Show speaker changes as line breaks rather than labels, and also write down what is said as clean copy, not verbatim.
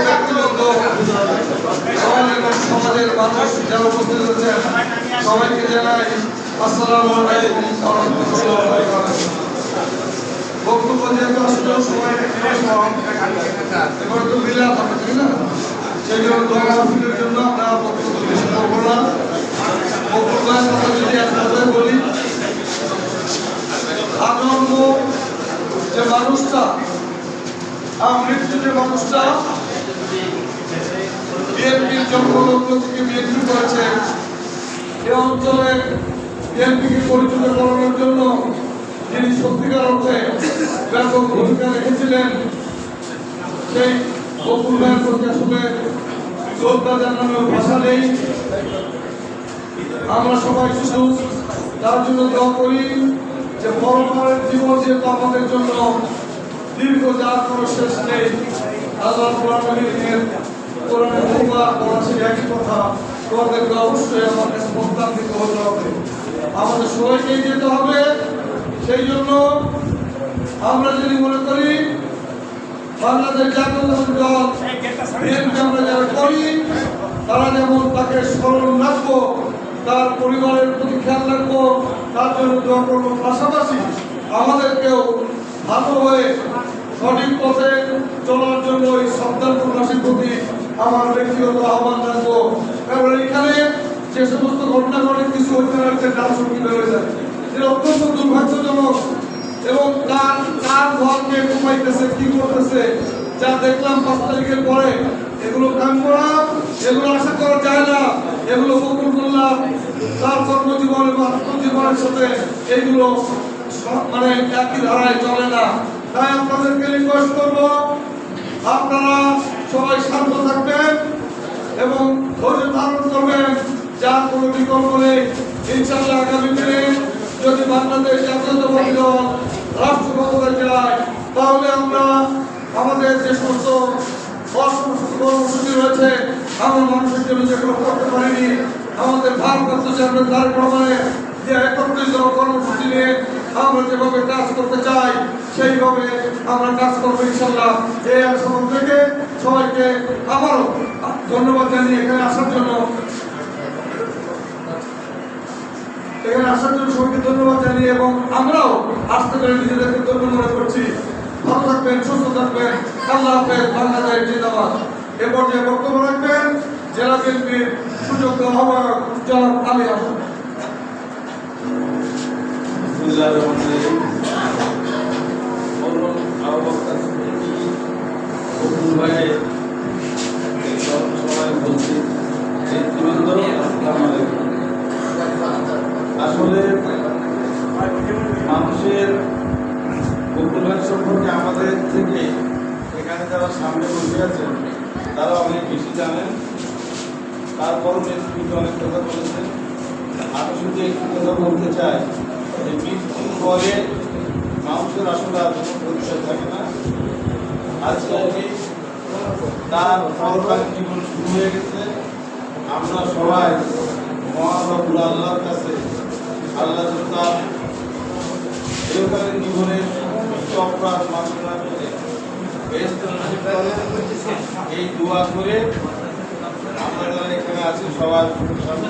ব্যক্তিবৃন্দ এবং সমাজের মানুষ যারা উপস্থিত হয়েছেন সবাইকে জানাই আসসালামু আলাইকুম ওয়া রাহমাতুল্লাহি ওয়া বারাকাতুহু। বক্তব্য যেহেতু আসলে সময় এবার তো মিলাদ হবে তাই না, সেই জন্য দোয়া মাহফিলের জন্য আমরা বক্তব্য বেশি করবো না। বক্তব্যের কথা যদি এক কথায় বলি, আনন্দ যে মানুষটা মৃত্যু যে মানুষটা বিএনপির জন্মলগ্ন থেকে বিএনপি করেছে, এ অঞ্চলে বিএনপিকে পরিচিত করানোর জন্য যিনি সত্যিকার অর্থে ব্যাপক ভূমিকা রেখেছিলেন, সেই বকুল ভাইয়ের প্রতি আসলে শ্রদ্ধা জানানোর ভাষা নেই। আমরা সবাই শুধু তার জন্য দোয়া করি যে পরকালের জীবন যেহেতু আমাদের জন্য দীর্ঘ, যার কোনো শেষ নেই। আল্লাহ কোরআনের একই কথা, তোমাদেরকে অবশ্যই আমার কাছে প্রস্তাব দিতে হতে হবে, আমাদের সবাইকেই যেতে হবে। সেই জন্য আমরা যদি মনে করি বাংলাদেশ জাতীয়তাবাদী দল বিএনপি আমরা যারা করি, তারা যেমন তাকে স্মরণ রাখবো, তার পরিবারের প্রতি খেয়াল রাখবো, তার জন্য দোয়া করবো, পাশাপাশি আমাদেরকেও ভালো হয়ে সঠিক পথে চলার জন্য এই সন্তানপুরবাসীর প্রতি আমার ব্যক্তিগত আহ্বান রাখবো। কারণ এখানে যে সমস্ত ঘটনা ঘটে, কিছু হচ্ছে নাম সঙ্গীত হয়ে যায়, এটা অত্যন্ত দুর্ভাগ্যজনক। এবং কার ঘরকে ঘুমাইতেছে, কি করতেছে, যা দেখলাম 5 তারিখের পরে, এগুলো কাম্য না, এগুলো আশা করা যায় না। এগুলো বকুল মোল্লা তার কর্মজীবন এবং আত্মজীবনের সাথে এইগুলো মানে একই ধারায় চলে না। তাই আপনাদেরকে রিকোয়েস্ট করবো, আপনারা সবাই শান্ত থাকবেন এবং ধৈর্য ধারণ করবেন, যার কোনো বিকল্প নেই। ইনশাআল্লাহ আগামী দিনে যদি বাংলাদেশ জাতীয়তাবাদী দল রাষ্ট্র ক্ষমতায় যায়, তাহলে আমরা আমাদের যে সমস্ত কর্মসূচি রয়েছে, আমরা মানুষের জন্য যেগুলো করতে পারিনি, আমাদের ভারপ্রাপ্ত চেয়ারম্যান তারেক রহমানের যে 31 দফা কর্মসূচি নিয়ে আমরা যেভাবে কাজ করতে চাই, সেইভাবে আমরা কাজ করবো ইনশাআল্লাহ। এই আশ্রম থেকে সবাইকে আবারও ধন্যবাদ জানিয়ে এখানে আসার জন্য সবাইকে ধন্যবাদ জানিয়ে, এবং আমরাও আসতে পেরে নিজেদেরকে ধন্য মনে করছি। ভালো থাকবেন, সুস্থ থাকবেন। আল্লাহ হাফেজ। বাংলাদেশ জিন্দাবাদ। এ পর্যায়ে বক্তব্য রাখবেন জেলা বিএনপির সুযোগ্য আহ্বায়ক জনাব আলী হাসান।
আসলে মানুষের বকুল ভাই সম্পর্কে আমাদের থেকে এখানে যারা সামনে বসে আছেন তারা অনেক বেশি জানেন। তারপরও নেতৃত্ব অনেক কথা বলেছেন। আমি শুধু একটু কথা বলতে চাই যে মৃত্যুর পরে মানুষের আসলে আর কোনো পরিচয় থাকে না। আজকে তার পরকালীন জীবন শুরু হয়ে গেছে। আমরা সবাই মহান আল্লাহর কাছে আল্লাহ তার ইহকালীন জীবনের সমস্ত অপরাধ মাসুরা করে এই দোয়া করে আমরা যারা এখানে আছি সবার সামনে